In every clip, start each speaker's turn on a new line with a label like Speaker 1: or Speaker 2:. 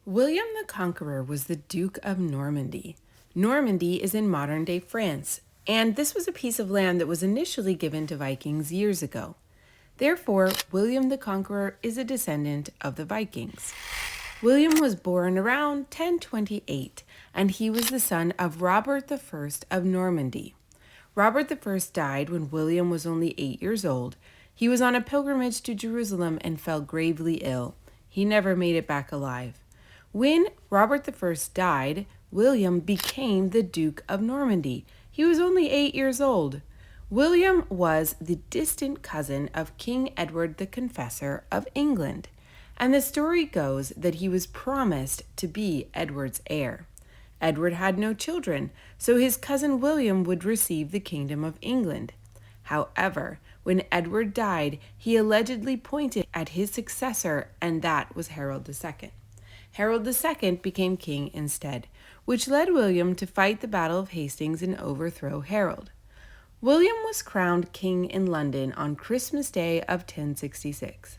Speaker 1: William the Conqueror was the Duke of Normandy. Normandy is in modern-day France, and this was a piece of land that was initially given to Vikings years ago. Therefore, William the Conqueror is a descendant of the Vikings. William was born around 1028, and he was the son of Robert I of Normandy. Robert I died when William was only 8 years old. He was on a pilgrimage to Jerusalem and fell gravely ill. He never made it back alive. When Robert I died, William became the Duke of Normandy. He was only 8 years old. William was the distant cousin of King Edward the Confessor of England, and the story goes that he was promised to be Edward's heir. Edward had no children, so his cousin William would receive the kingdom of England. However, when Edward died, he allegedly pointed at his successor, and that was Harold II. Harold II became king instead, which led William to fight the Battle of Hastings and overthrow Harold. William was crowned king in London on Christmas Day of 1066.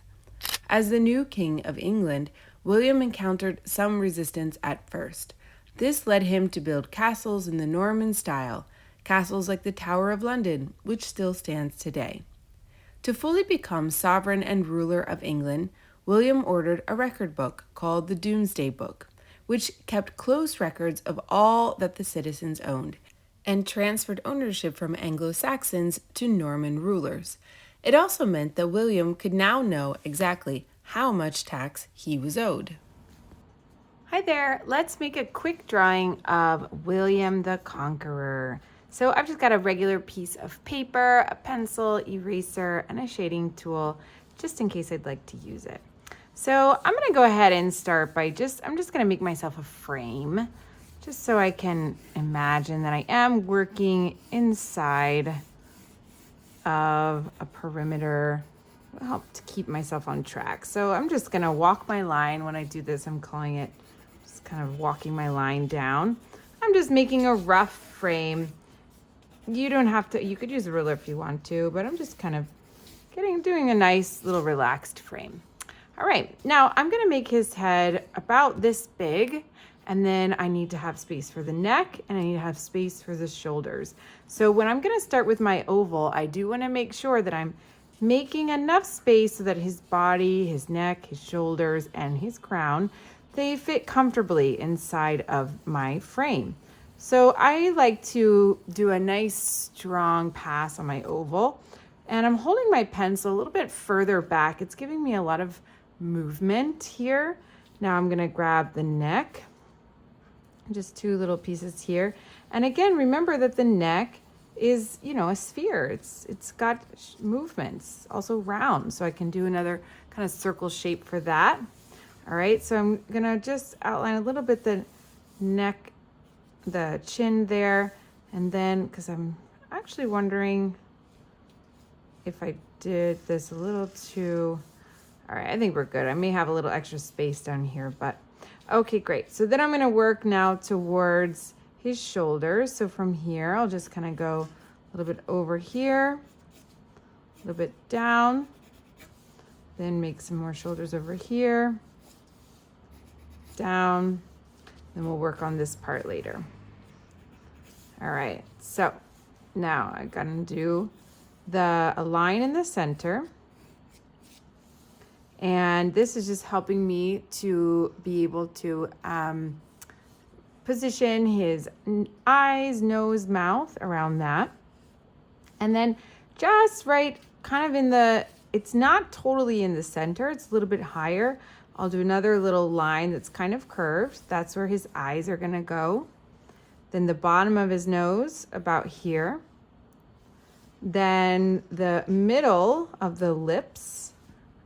Speaker 1: As the new king of England, William encountered some resistance at first. This led him to build castles in the Norman style, castles like the Tower of London, which still stands today. To fully become sovereign and ruler of England, William ordered a record book called the Domesday Book, which kept close records of all that the citizens owned, and transferred ownership from Anglo-Saxons to Norman rulers. It also meant that William could now know exactly how much tax he was owed. Hi there, let's make a quick drawing of William the Conqueror. So I've just got a regular piece of paper, a pencil, eraser, and a shading tool, just in case I'd like to use it. So I'm gonna go ahead and start by I'm just gonna make myself a frame, just so I can imagine that I am working inside of a perimeter. It'll help to keep myself on track. So I'm just gonna walk my line. When I do this, I'm calling it just kind of walking my line down. I'm just making a rough frame. You don't have to, you could use a ruler if you want to, but I'm just kind of doing a nice little relaxed frame. All right, now I'm gonna make his head about this big, and then I need to have space for the neck, and I need to have space for the shoulders. So when I'm gonna start with my oval, I do wanna make sure that I'm making enough space so that his body, his neck, his shoulders, and his crown, they fit comfortably inside of my frame. So I like to do a nice strong pass on my oval, and I'm holding my pencil a little bit further back. It's giving me a lot of movement here. Now I'm gonna grab the neck, just two little pieces here. And again, remember that the neck is, a sphere. It's got movements, also round. So I can do another kind of circle shape for that. All right, so I'm gonna just outline a little bit the neck, the chin there. And then, because I'm actually wondering if I did this a little too, all right, I think we're good. I may have a little extra space down here, but okay, great. So then I'm gonna work now towards his shoulders. So from here, I'll just kind of go a little bit over here, a little bit down, then make some more shoulders over here, down, then we'll work on this part later. All right, so now I'm gonna do a line in the center. And this is just helping me to be able to position his eyes, nose, mouth around that. And then just right kind of it's not totally in the center, it's a little bit higher. I'll do another little line that's kind of curved. That's where his eyes are gonna go. Then the bottom of his nose about here. Then the middle of the lips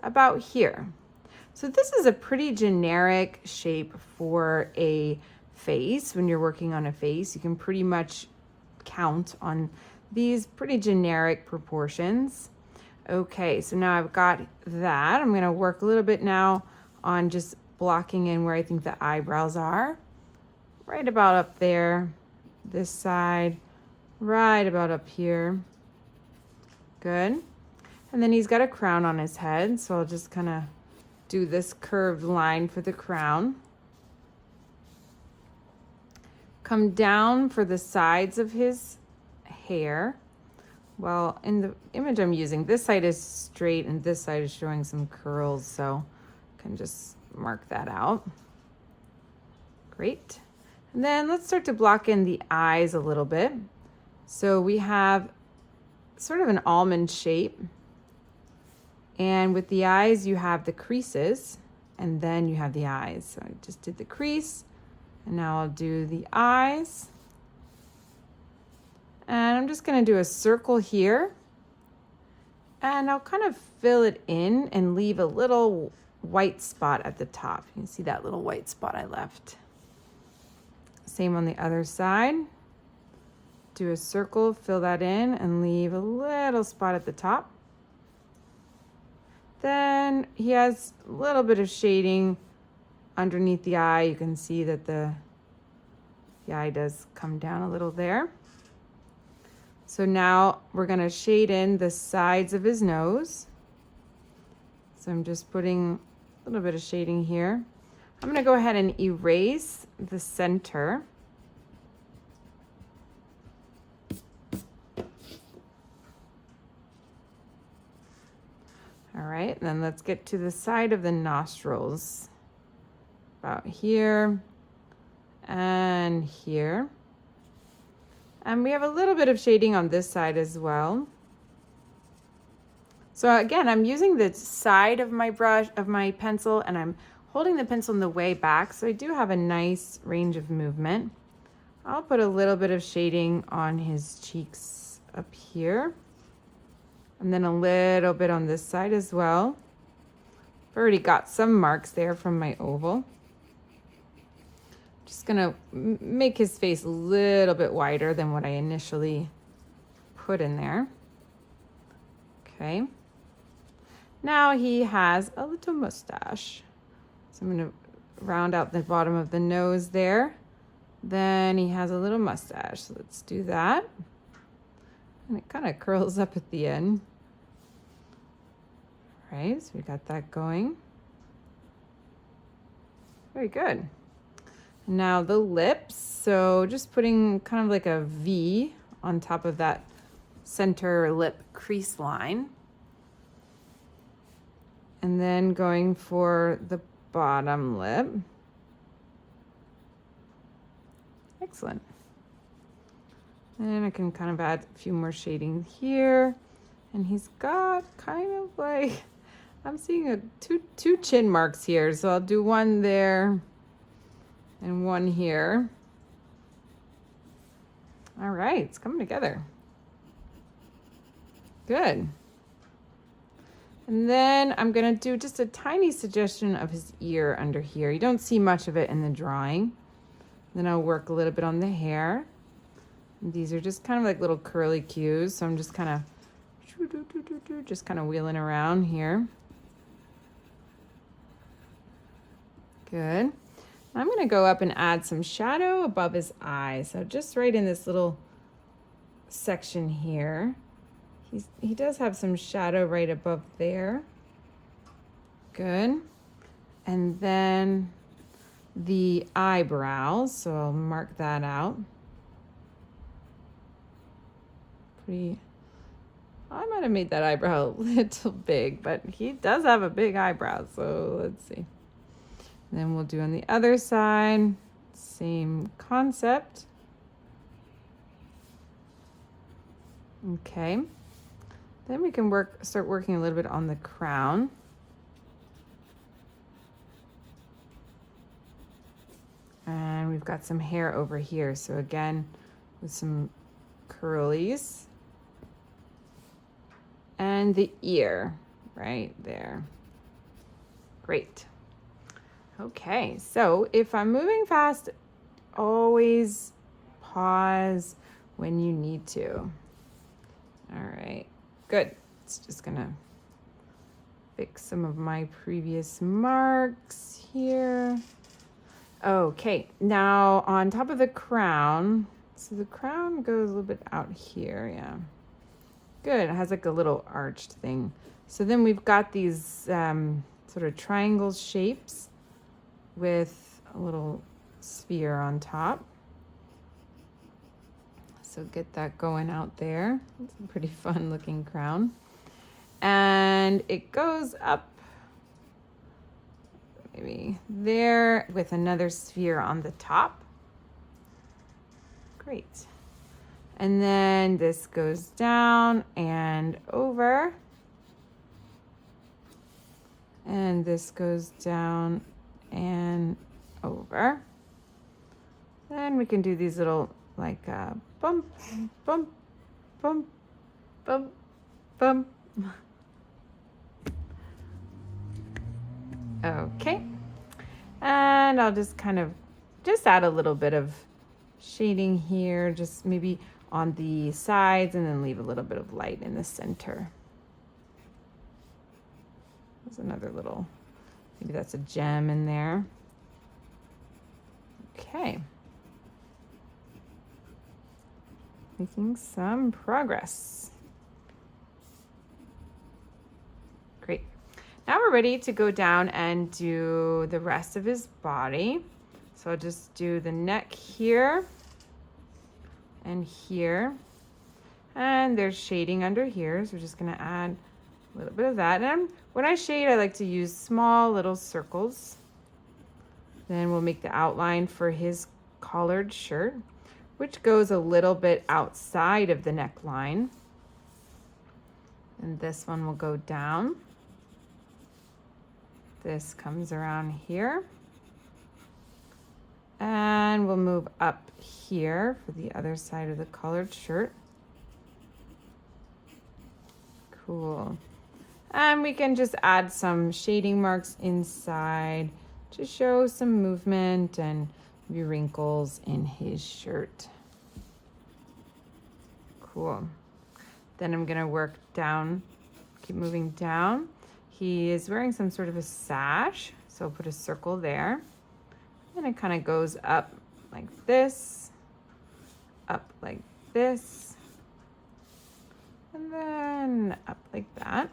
Speaker 1: about here. So this is a pretty generic shape for a face. When you're working on a face, you can pretty much count on these pretty generic proportions. Okay, so now I've got that. I'm gonna work a little bit now on just blocking in where I think the eyebrows are. Right about up there, this side, right about up here. Good. And then he's got a crown on his head, so I'll just kind of do this curved line for the crown. come down for the sides of his hair. Well, in the image I'm using, this side is straight and this side is showing some curls, so I can just mark that out. Great. And then let's start to block in the eyes a little bit. So we have sort of an almond shape. And with the eyes, you have the creases, and then you have the eyes. So I just did the crease, and now I'll do the eyes. And I'm just going to do a circle here. And I'll kind of fill it in and leave a little white spot at the top. You can see that little white spot I left. Same on the other side. Do a circle, fill that in, and leave a little spot at the top. Then he has a little bit of shading underneath the eye. You can see that the eye does come down a little there. So now we're going to shade in the sides of his nose. So I'm just putting a little bit of shading here. I'm going to go ahead and erase the center. All right, and then let's get to the side of the nostrils. About here and here. And we have a little bit of shading on this side as well. So again, I'm using the side of my brush, of my pencil, and I'm holding the pencil in the way back, so I do have a nice range of movement. I'll put a little bit of shading on his cheeks up here. And then a little bit on this side as well. I've already got some marks there from my oval. Just gonna make his face a little bit wider than what I initially put in there. Okay. Now he has a little mustache. So I'm gonna round out the bottom of the nose there. Then he has a little mustache. So let's do that. And it kind of curls up at the end. Right, so we got that going. Very good. Now the lips, so just putting kind of like a V on top of that center lip crease line. And then going for the bottom lip. Excellent. And I can kind of add a few more shading here. And he's got kind of like, I'm seeing two chin marks here. So I'll do one there and one here. All right, it's coming together. Good. And then I'm gonna do just a tiny suggestion of his ear under here. You don't see much of it in the drawing. Then I'll work a little bit on the hair. And these are just kind of like little curly cues. So I'm just kind of wheeling around here. Good. I'm going to go up and add some shadow above his eye. So just right in this little section here. He does have some shadow right above there. Good. And then the eyebrows. So I'll mark that out. I might have made that eyebrow a little big, but he does have a big eyebrow. So let's see. Then we'll do on the other side, same concept. Okay. Then we can start working a little bit on the crown. And we've got some hair over here. So again, with some curlies. And the ear right there. Great. Okay, so if I'm moving fast, always pause when you need to. All right, good. It's just gonna fix some of my previous marks here. Okay, now on top of the crown, so the crown goes a little bit out here, yeah. Good, it has like a little arched thing. So then we've got these sort of triangle shapes with a little sphere on top. So get that going out there. It's a pretty fun looking crown. And it goes up maybe there with another sphere on the top. Great. And then this goes down and over. And this goes down and over. Then we can do these little like bump, bump, bump, bump, bump. Okay. And I'll just kind of add a little bit of shading here, just maybe on the sides, and then leave a little bit of light in the center. There's another little, maybe that's a gem in there. Okay. Making some progress. Great. Now we're ready to go down and do the rest of his body. So I'll just do the neck here and here. And there's shading under here, so we're just gonna add a little bit of that. And when I shade, I like to use small little circles. Then we'll make the outline for his collared shirt, which goes a little bit outside of the neckline. And this one will go down. This comes around here. And we'll move up here for the other side of the collared shirt. Cool. And we can just add some shading marks inside to show some movement and maybe wrinkles in his shirt. Cool. Then I'm gonna work down, keep moving down. He is wearing some sort of a sash, so I'll put a circle there. And it kind of goes up like this, up like this, and then up like that.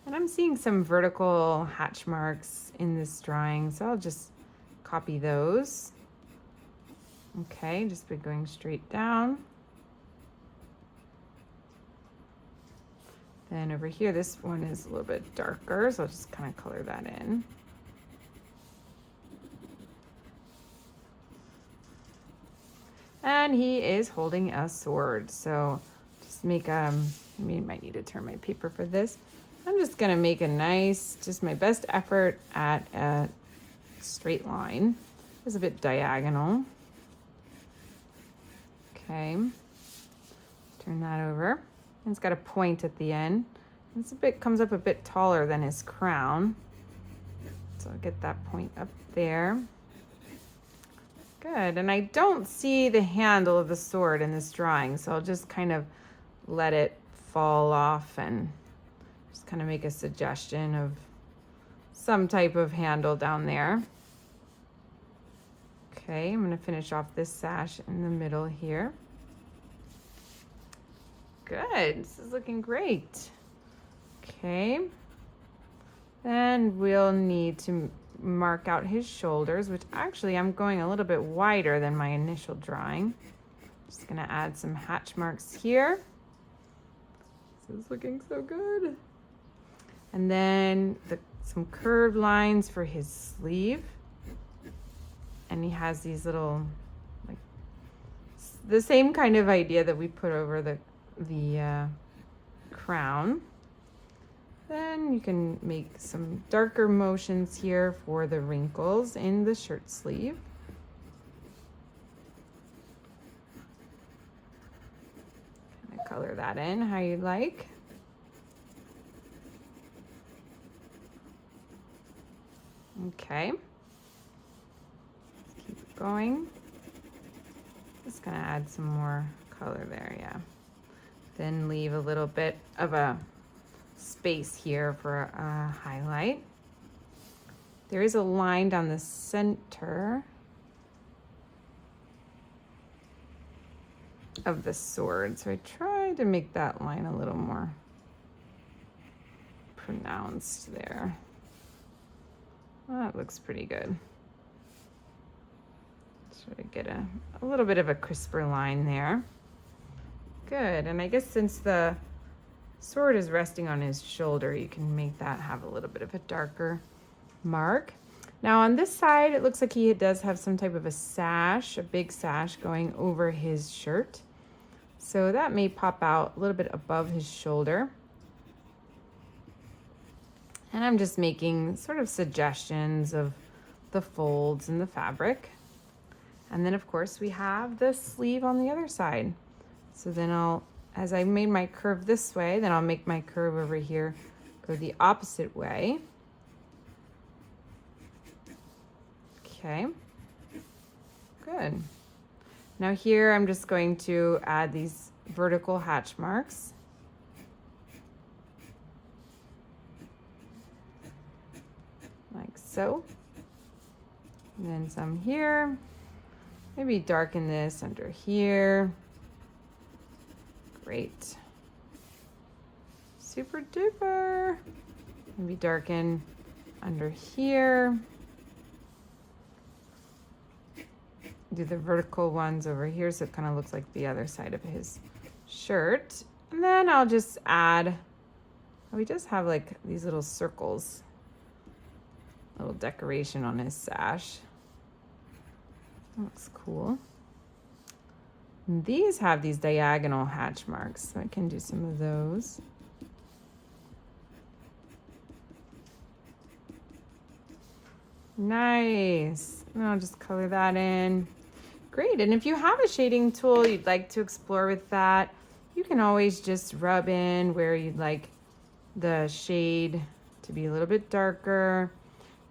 Speaker 1: And I'm seeing some vertical hatch marks in this drawing, so I'll just copy those. Okay, just by going straight down. Then over here, this one is a little bit darker, so I'll just kind of color that in. And he is holding a sword, so just make I might need to turn my paper for this. I'm just gonna make a nice, just my best effort at a straight line. It's a bit diagonal. Okay, turn that over. And it's got a point at the end. It's comes up a bit taller than his crown. So I'll get that point up there. Good, and I don't see the handle of the sword in this drawing, so I'll just kind of let it fall off and just kind of make a suggestion of some type of handle down there. Okay, I'm gonna finish off this sash in the middle here. Good, this is looking great. Okay, then we'll need to mark out his shoulders, which actually I'm going a little bit wider than my initial drawing. Just gonna add some hatch marks here. This is looking so good. And then some curved lines for his sleeve. And he has these little, like, the same kind of idea that we put over the crown. Then you can make some darker motions here for the wrinkles in the shirt sleeve. Kind of color that in how you like. Okay. Let's keep going. Just gonna add some more color there, yeah. Then leave a little bit of a space here for a highlight. There is a line down the center of the sword, so I tried to make that line a little more pronounced there. Well, that looks pretty good. Let's Try to get a little bit of a crisper line there. Good, and I guess since the sword is resting on his shoulder, you can make that have a little bit of a darker mark. Now on this side, it looks like he does have some type of a sash, a big sash going over his shirt. So that may pop out a little bit above his shoulder. And I'm just making sort of suggestions of the folds in the fabric. And then of course we have the sleeve on the other side. So then as I made my curve this way, then I'll make my curve over here go the opposite way. Okay, good. Now here I'm just going to add these vertical hatch marks. Like so. And then some here. Maybe darken this under here. Great. Super duper. Maybe darken under here. Do the vertical ones over here so it kind of looks like the other side of his shirt. And then I'll just add, oh, he does have like these little circles, little decoration on his sash. That looks cool. And these have these diagonal hatch marks, so I can do some of those. Nice. And I'll just color that in. Great, and if you have a shading tool you'd like to explore with that, you can always just rub in where you'd like the shade to be a little bit darker.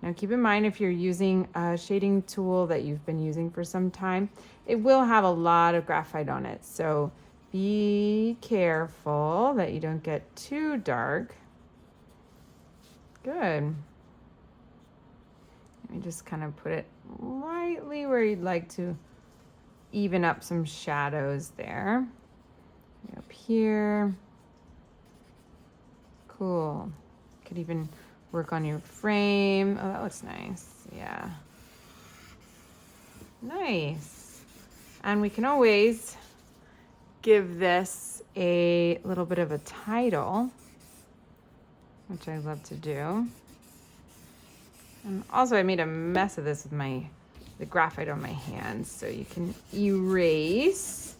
Speaker 1: Now keep in mind, if you're using a shading tool that you've been using for some time, it will have a lot of graphite on it. So be careful that you don't get too dark. Good. Let me just kind of put it lightly where you'd like to even up some shadows there. Up here. Cool. Could even work on your frame. Oh, that looks nice. Yeah. Nice. And we can always give this a little bit of a title, which I love to do. And also I made a mess of this with the graphite on my hands, so you can erase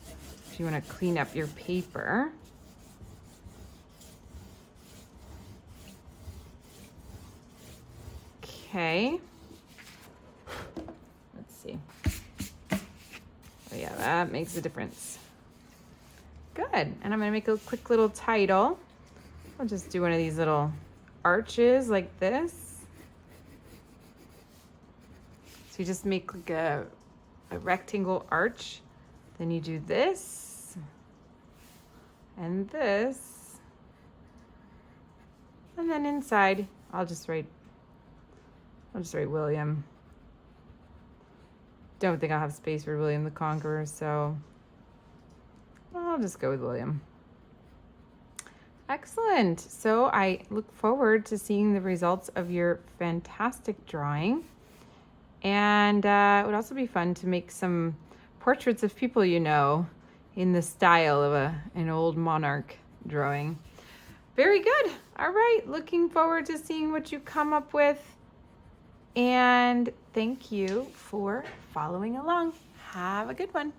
Speaker 1: if you want to clean up your paper. Okay. Let's see. Oh yeah, that makes a difference. Good. And I'm going to make a quick little title. I'll just do one of these little arches like this. So you just make like a rectangle arch. Then you do this and this. And then inside, I'll just write William. Don't think I'll have space for William the Conqueror, so I'll just go with William. Excellent. So I look forward to seeing the results of your fantastic drawing. And it would also be fun to make some portraits of people you know in the style of an old monarch drawing. Very good. All right. Looking forward to seeing what you come up with. And thank you for following along. Have a good one.